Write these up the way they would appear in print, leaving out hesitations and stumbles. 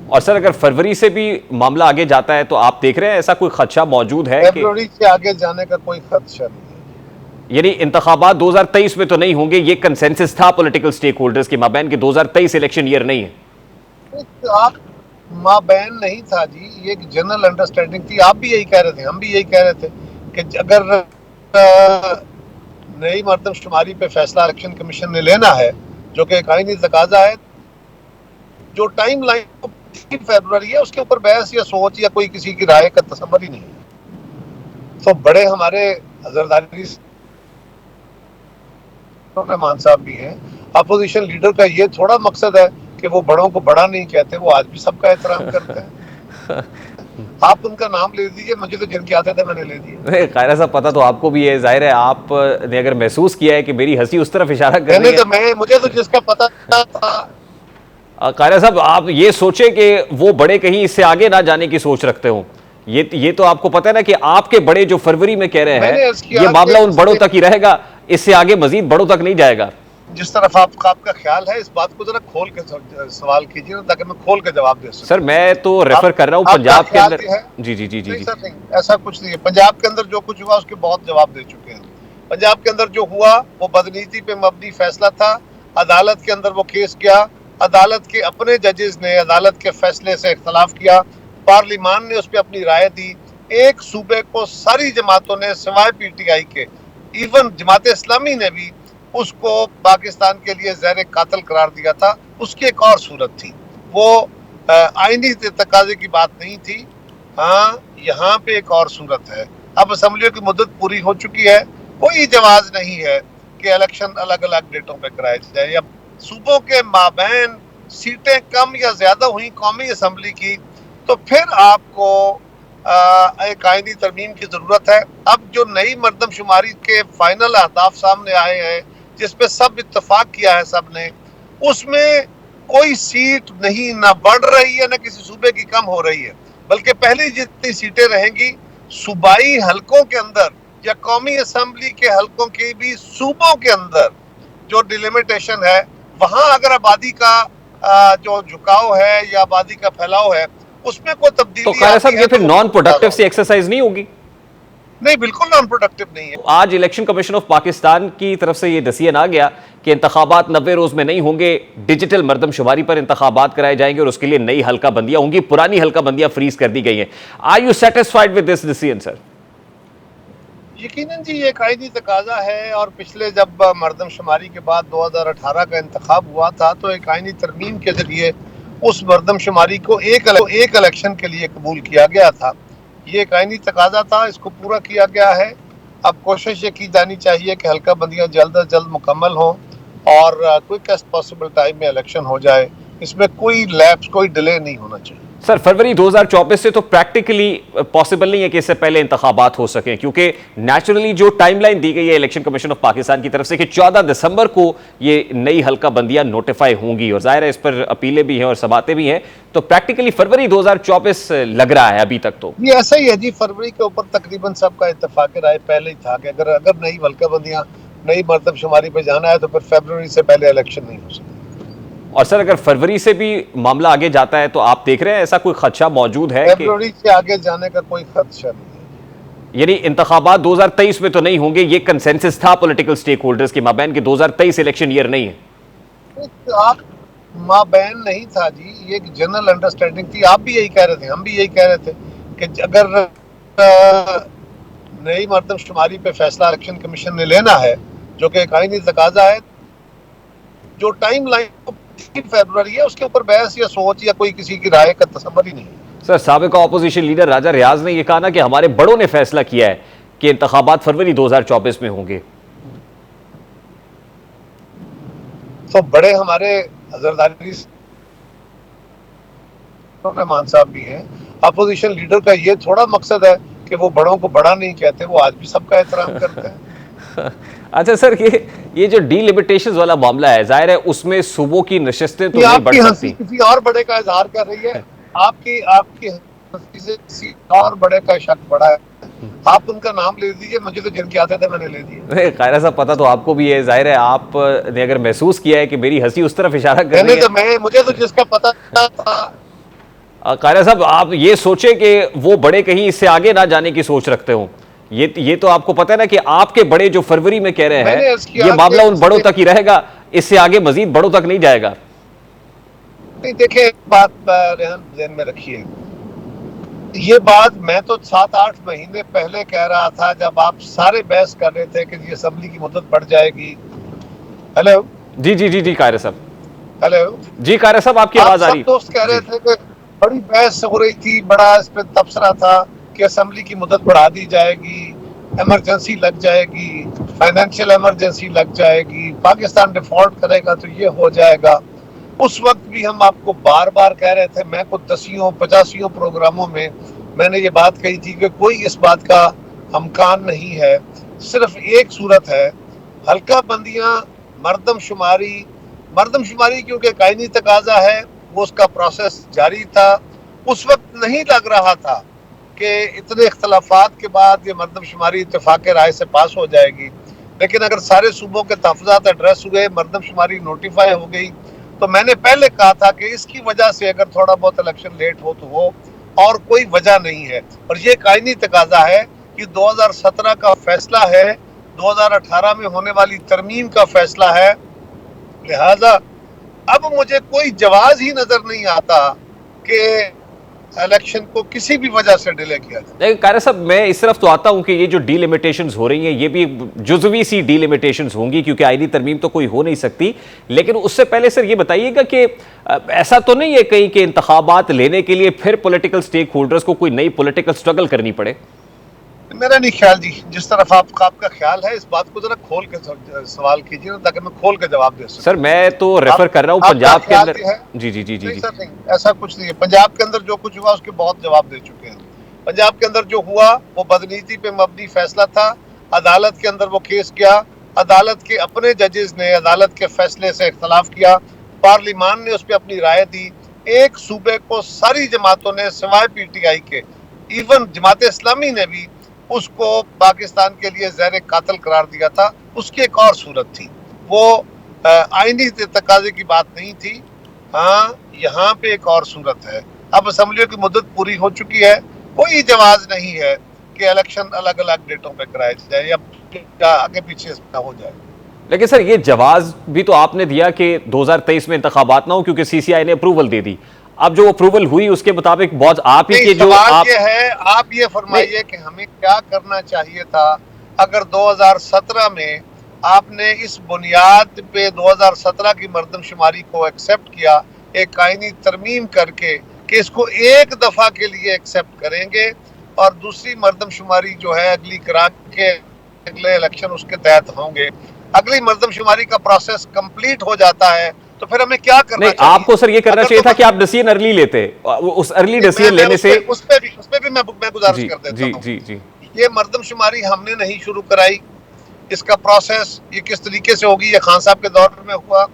اور سر اگر فروری سے بھی معاملہ آگے جاتا ہے تو آپ دیکھ رہے ہیں ایسا کوئی خدشہ موجود ہے کہ فروری سے آگے جانے کا کوئی خدشہ نہیں ہے؟ یعنی انتخابات 2023 میں تو نہیں ہوں گے، یہ کنسنسس تھا پولیٹیکل سٹیک ہولڈرز کے مابین کہ 2023 الیکشن ایئر نہیں ہے؟ آپ مابین نہیں تھا جی، یہ ایک جنرل انڈرسٹینڈنگ تھی. آپ بھی یہی کہہ رہے تھے، ہم بھی یہی کہہ رہے تھے کہ اگر نئی مردم شماری پہ فیصلہ الیکشن کمیشن نے لینا ہے جو کہ ایک آئینی تقاضا ہے، جو ٹائم لائن 3 فروری ہے اس کے اوپر بحث یا سوچ یا کوئی کسی کی رائے کا تصور ہی نہیں ہے. تو بڑے ہمارے حضرداری رحمان صاحب بھی ہیں، اپوزیشن لیڈر کا یہ تھوڑا مقصد ہے کہ وہ بڑوں کو بڑا نہیں کہتے، وہ آج بھی سب کا احترام کرتے ہیں. آپ ان کا نام لے دیجئے، مجھے تو جن کے آتے تھے میں نے لے دیا. قاہرہ صاحب پتہ تو آپ کو بھی ہے، ظاہر ہے آپ نے اگر محسوس کیا ہے کہ میری ہنسی اس طرف اشارہ کر رہی ہے. مجھے تو جس کا پتہ تھا. قاہرہ صاحب آپ یہ سوچیں کہ وہ بڑے کہیں اس سے آگے نہ جانے کی سوچ رکھتے ہوں. یہ تو آپ کو پتہ ہے نا کہ آپ کے بڑے جو فروری میں کہہ رہے ہیں یہ معاملہ ان بڑوں تک ہی رہے گا، اس سے آگے مزید بڑوں تک نہیں جائے گا. جس طرف آپ کا خیال ہے اس بات کو ذرا کھول کے سوال کیجیے نا تاکہ میں کھول کے جواب دے سکوں. سر میں تو ریفر کر رہا ہوں پنجاب کے اندر. جی جی جی جی نہیں سر نہیں، ایسا کچھ نہیں ہے. پنجاب کے اندر جو کچھ ہوا اس کے بہت جواب دے چکے ہیں. پنجاب کے اندر جو ہوا وہ بدنیتی پہ مبنی فیصلہ تھا. عدالت کے اندر وہ کیس گیا، عدالت کے اپنے ججز نے عدالت کے فیصلے سے اختلاف کیا، پارلیمان نے اس پہ اپنی رائے دی. ایک صوبے کو ساری جماعتوں نے سوائے پی ٹی آئی کے، ایون جماعت اسلامی نے بھی اس کو پاکستان کے لیے زہر قاتل قرار دیا تھا. اس کی ایک اور صورت تھی، وہ آئینی تقاضے کی بات نہیں تھی. ہاں یہاں پہ ایک اور صورت ہے. اب اسمبلیوں کی مدت پوری ہو چکی ہے، کوئی جواز نہیں ہے کہ الیکشن الگ الگ ڈیٹوں پہ کرائے جائے. یا صوبوں کے مابین سیٹیں کم یا زیادہ ہوئی قومی اسمبلی کی تو پھر آپ کو ایک آئینی ترمیم کی ضرورت ہے. اب جو نئی مردم شماری کے فائنل اہداف سامنے آئے ہیں جس پہ سب اتفاق کیا ہے سب نے، اس میں کوئی سیٹ نہیں نہ بڑھ رہی ہے نہ کسی صوبے کی کم ہو رہی ہے، بلکہ پہلی جتنی سیٹیں رہیں گی صوبائی حلقوں کے اندر یا قومی اسمبلی کے حلقوں کی بھی صوبوں کے اندر جو ڈیلیمیٹیشن ہے وہاں اگر آبادی کا جو جھکاؤ ہے یا آبادی کا پھیلاؤ ہے اس میں کوئی تبدیلی تو قاہرہ صاحب یہ پھر نان پروڈکٹیو سی ایکسرسائز نہیں ہوگی؟ نہیں، بالکل نان پروڈکٹیو نہیں ہے. آج الیکشن کمیشن آف پاکستان کی طرف سے یہ ڈسیژن آ گیا کہ انتخابات 90 روز میں نہیں ہوں گے، ڈیجیٹل مردم شماری پر انتخابات کرائے جائیں گے اور اس کے لیے نئی حلقہ بندیاں ہوں گی، پرانی حلقہ بندیاں فریز کر دی گئی ہیں. Are you satisfied with this decision sir? یقیناً جی یہ ایک آئینی تقاضا ہے، اور پچھلے جب مردم شماری کے بعد 2018 کا انتخاب ہوا تھا تو ایک آئینی ترمیم کے ذریعے اس مردم شماری کو ایک الیکشن کے لیے قبول کیا گیا تھا. یہ ایک آئینی تقاضا تھا، اس کو پورا کیا گیا ہے. اب کوشش یہ کی جانی چاہیے کہ حلقہ بندیاں جلد از جلد مکمل ہوں اور کوئکسٹ پاسبل ٹائم میں الیکشن ہو جائے. اس میں کوئی لیپس، کوئی ڈیلے نہیں ہونا چاہیے. سر فروری 2024 سے تو پریکٹیکلی پاسبل نہیں ہے کہ اس سے پہلے انتخابات ہو سکیں، کیونکہ نیچرلی جو ٹائم لائن دی گئی ہے الیکشن کمیشن آف پاکستان کی طرف سے کہ 14 دسمبر کو یہ نئی حلقہ بندیاں نوٹیفائی ہوں گی، اور ظاہر ہے اس پر اپیلیں بھی ہیں اور سماعتیں بھی ہیں، تو پریکٹیکلی فروری 2024 لگ رہا ہے ابھی تک. تو یہ ایسا ہی ہے جی، فروری کے اوپر تقریباً سب کا اتفاق رائے پہلے ہی تھا کہ اگر نئی حلقہ بندیاں نئی مردم شماری پہ جانا ہے تو پھر فروری سے پہلے الیکشن نہیں ہو سکتا. اور سر اگر فروری سے بھی معاملہ آگے جاتا ہے تو آپ دیکھ رہے ہیں ایسا کوئی خدشہ موجود ہے کہ فروری سے آگے جانے کا کوئی خدشہ نہیں ہے؟ یعنی انتخابات 2023 میں تو نہیں ہوں گے، یہ کنسنسس تھا پولیٹیکل سٹیک ہولڈرز کے مابین کہ 2023 الیکشن ایئر نہیں ہے. آپ مابین نہیں تھا جی، یہ ایک جنرل انڈرسٹینڈنگ تھی. آپ بھی یہی کہہ رہے تھے، ہم بھی یہی کہہ رہے تھے کہ اگر نئی مردم شماری پہ فیصلہ الیکشن کمیشن نے لینا ہے جو کہ ایک آئینی تقاضا ہے، جو ٹائم لائن 3 فروری ہے اس کے اوپر بحث یا سوچ یا کوئی کسی کی رائے کا تصور ہی نہیں ہے. سر سابقہ اپوزیشن لیڈر راجہ ریاض نے یہ کہا نا کہ ہمارے بڑوں نے فیصلہ کیا ہے کہ انتخابات فروری 2024 میں ہوں گے. تو بڑے ہمارے حضرداری رحمان صاحب بھی ہیں، اپوزیشن لیڈر کا یہ تھوڑا مقصد ہے کہ وہ بڑوں کو بڑا نہیں کہتے، وہ آج بھی سب کا احترام کرتے ہیں. اچھا سر یہ جو ڈی لمیٹیشنز والا معاملہ ہے، ظاہر ہے اس میں صوبوں کی نشستیں تو نہیں بڑھ سکتی. آپ کی ہنسی کسی اور بڑے کا اظہار کر رہی ہے، آپ کی ہنسی سے کسی اور بڑے کا شک بڑا ہے. آپ ان کا نام لے دیجئے، مجھے تو جن کے آتے تھے میں نے لے دیے. قاہرہ صاحب پتہ تو آپ کو بھی ہے، ظاہر ہے آپ نے اگر محسوس کیا ہے کہ میری ہنسی اس طرف اشارہ کر رہی ہے. مجھے تو جس کا پتہ تھا قاہرہ صاحب آپ یہ سوچیں کہ وہ بڑے کہیں اس سے آگے نہ جانے کی سوچ رکھتے ہوں. یہ تو آپ کو پتہ ہے نا کہ آپ کے بڑے جو فروری میں کہہ رہے ہیں یہ معاملہ ان بڑوں تک ہی رہے گا, اس سے آگے مزید بڑوں تک نہیں جائے گا. نہیں دیکھیں, بات ریحان ذہن میں رکھیے, یہ بات میں تو 7-8 مہینے پہلے کہہ رہا تھا جب آپ سارے بحث کر رہے تھے کہ یہ اسمبلی کی مدت بڑھ جائے گی. ہیلو جی جی جی جی قاہرہ صاحب, ہیلو جی قاہرہ صاحب آپ کی آواز آ رہی. سب دوست کہہ رہے تھے کہ بڑی بحث ہو رہی تھی, بڑا اس پہ تبصرہ تھا کہ اسمبلی کی مدت بڑھا دی جائے گی, ایمرجنسی لگ جائے گی, فائنینشیل ایمرجنسی لگ جائے گی, پاکستان ڈیفالٹ کرے گا تو یہ ہو جائے گا. اس وقت بھی ہم آپ کو بار بار کہہ رہے تھے, میں کو 10-50 پروگراموں میں نے یہ بات کہی تھی کہ کوئی اس بات کا امکان نہیں ہے, صرف ایک صورت ہے, حلقہ بندیاں, مردم شماری کیونکہ ایک آئینی تقاضا ہے, وہ اس کا پروسیس جاری تھا. اس وقت نہیں لگ رہا تھا کہ اتنے اختلافات کے بعد یہ مردم شماری اتفاق رائے سے پاس ہو جائے گی, لیکن اگر سارے صوبوں کے تحفظات ایڈریس ہوئے, مردم شماری نوٹیفائی ہو گئی, تو میں نے پہلے کہا تھا کہ اس کی وجہ سے اگر تھوڑا بہت الیکشن لیٹ ہو تو ہو, اور کوئی وجہ نہیں ہے. اور یہ ایک آئینی تقاضا ہے کہ 2017 کا فیصلہ ہے, 2018 میں ہونے والی ترمیم کا فیصلہ ہے, لہذا اب مجھے کوئی جواز ہی نظر نہیں آتا کہ الیکشن کو کسی بھی وجہ سے ڈیلے کیا جائے. لیکن قاہرہ صاحب میں اس طرف تو آتا ہوں کہ یہ جو ڈی لیمیٹیشنز ہو رہی ہیں یہ بھی جزوی سی ڈی لیمیٹیشنز ہوں گی, کیونکہ آئینی ترمیم تو کوئی ہو نہیں سکتی. لیکن اس سے پہلے سر یہ بتائیے گا کہ ایسا تو نہیں ہے کہیں کہ انتخابات لینے کے لیے پھر پولیٹیکل سٹیک ہولڈرز کو کوئی نئی پولیٹیکل سٹرگل کرنی پڑے؟ میرا نہیں خیال جی, جس طرف آپ کا خیال ہے اس بات کو ذرا کھول کے سوال کیجیے نا, تاکہ میں کھول کے جواب دے سکوں. سر میں تو ریفر کر رہا ہوں پنجاب کے اندر. جی جی جی جی نہیں سر, نہیں ایسا کچھ نہیں ہے. پنجاب کے اندر جو کچھ ہوا اس کے بہت جواب دے چکے ہیں. پنجاب کے اندر جو ہوا وہ بدنیتی پہ مبنی فیصلہ تھا. عدالت کے اندر وہ کیس گیا, عدالت کے اپنے ججز نے عدالت کے فیصلے سے اختلاف کیا, پارلیمان نے اس پہ اپنی رائے دی. ایک صوبے کو ساری جماعتوں نے سوائے پی ٹی آئی کے, ایون جماعت اسلامی نے بھی اس کو پاکستان کے لیے زہر قاتل قرار دیا تھا. اس کی ایک اور صورت تھی, وہ آئینی تقاضے کی بات نہیں تھی. ہاں یہاں پہ ایک اور صورت ہے. اب اسمبلیوں کی مدت پوری ہو چکی ہے, کوئی جواز نہیں ہے کہ الیکشن الگ الگ ڈیٹوں پہ کرائے جائے یا آگے پیچھے ہو جائے. لیکن سر یہ جواز بھی تو آپ نے دیا کہ 2023 میں انتخابات نہ ہو, کیونکہ سی سی آئی نے اپروول دے دی. اب جو اپروول ہوئی اس کے مطابق بہت آپ ہی کے جو سوال یہ ہے, آپ یہ فرمائیے کہ ہمیں کیا کرنا چاہیے تھا اگر 2017 میں آپ نے اس بنیاد پہ 2017 کی مردم شماری کو ایکسپٹ کیا, ایک آئینی ترمیم کر کے کہ اس کو ایک دفعہ کے لیے ایکسپٹ کریں گے اور دوسری مردم شماری جو ہے اگلی کرا کے اگلے الیکشن اس کے تحت ہوں گے. اگلی مردم شماری کا پروسیس کمپلیٹ ہو جاتا ہے تو پھر ہمیں کیا کرنا چاہیے؟ آپ کو سر یہ کرنا چاہیے تھا کہ آپ ڈیسیژن ارلی لیتے. اس ارلی ڈیسیژن لینے سے اس پہ بھی میں گزارش کر دیتا ہوں. جی جی یہ مردم شماری ہم نے نہیں شروع کرائی, اس کا پروسیس یہ کس طریقے سے ہوگی یہ خان صاحب کے دور میں ہوا.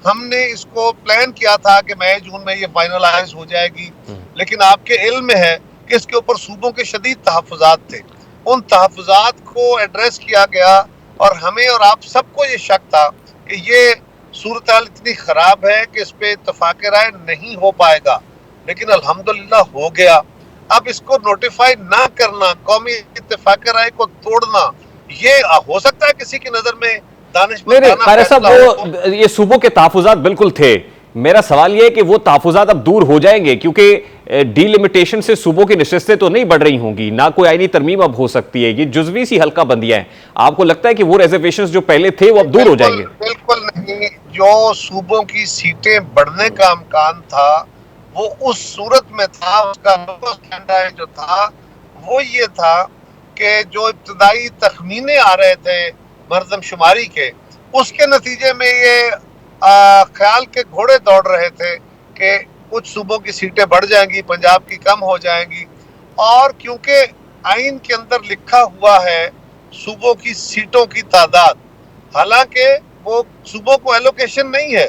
ہم نے اس کو پلان کیا تھا کہ مئی جون میں یہ فائنلائز ہو جائے گی, لیکن آپ کے علم میں ہے کہ اس کے اوپر صوبوں کے شدید تحفظات تھے. ان تحفظات کو ایڈریس کیا گیا اور ہمیں اور آپ سب کو یہ شک تھا کہ یہ صورتحال اتنی خراب ہے کہ اس پہ اتفاق رائے نہیں ہو پائے گا, لیکن الحمدللہ ہو گیا. اب اس کو نوٹیفائی نہ کرنا, قومی اتفاق رائے کو توڑنا, یہ ہو سکتا ہے کسی کی نظر میں نہیں قاہرہ صاحب وہ یہ صوبوں کے تحفظات بالکل تھے. میرا سوال یہ ہے کہ وہ تحفظات اب دور ہو جائیں گے, کیونکہ ڈی لیمیٹیشن سے صوبوں کی نشستیں تو نہیں بڑھ رہی ہوں گی, نہ کوئی آئینی ترمیم اب ہو سکتی ہے, یہ جزوی سی حلقہ بندیاں ہیں. آپ کو لگتا ہے کہ وہ ریزرویشنز جو پہلے تھے وہ اب دور ہو جائیں گے؟ بالکل نہیں. جو صوبوں کی سیٹیں بڑھنے کا امکان تھا وہ اس صورت میں تھا, اس کا جو تھا وہ یہ تھا کہ جو ابتدائی تخمینے آ رہے تھے مردم شماری کے, اس کے نتیجے میں یہ خیال کے گھوڑے دوڑ رہے تھے کہ کچھ صوبوں کی سیٹیں بڑھ جائیں گی, پنجاب کی کم ہو جائیں گی. اور کیونکہ آئین کے اندر لکھا ہوا ہے صوبوں کی سیٹوں کی تعداد, حالانکہ وہ صوبوں کو ایلوکیشن نہیں ہے,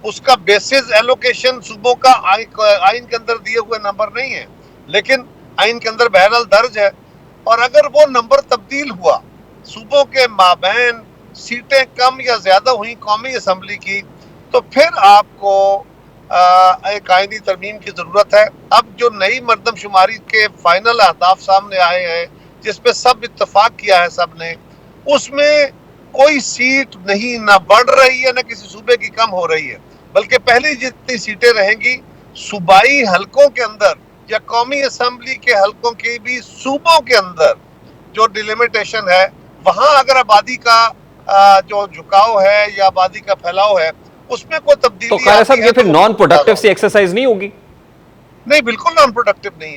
اس کا بیسز ایلوکیشن صوبوں کا آئین کے اندر دیے ہوئے نمبر نہیں ہے, لیکن آئین کے اندر بہرحال درج ہے. اور اگر وہ نمبر تبدیل ہوا, صوبوں کے مابین سیٹیں کم یا زیادہ ہوئی قومی اسمبلی کی, تو پھر آپ کو ایک آئینی ترمیم کی ضرورت ہے. اب جو نئی مردم شماری کے فائنل اہداف سامنے آئے ہیں جس پہ سب اتفاق کیا ہے سب نے, اس میں کوئی سیٹ نہیں نہ بڑھ رہی ہے نہ کسی صوبے کی کم ہو رہی ہے, بلکہ پہلی جتنی سیٹیں رہیں گی صوبائی حلقوں کے اندر یا قومی اسمبلی کے حلقوں کی بھی صوبوں کے اندر جو ڈیلیمیٹیشن ہے, وہاں اگر آبادی کا جو جھکاؤ ہے یا آبادی کا پھیلاؤ ہے اس میں کوئی تبدیلی تو قاری صاحب یہ پھر نان پروڈکٹیو سی ایکسرسائز نہیں ہوگی؟ نہیں, بالکل نان پروڈکٹیو نہیں ہے.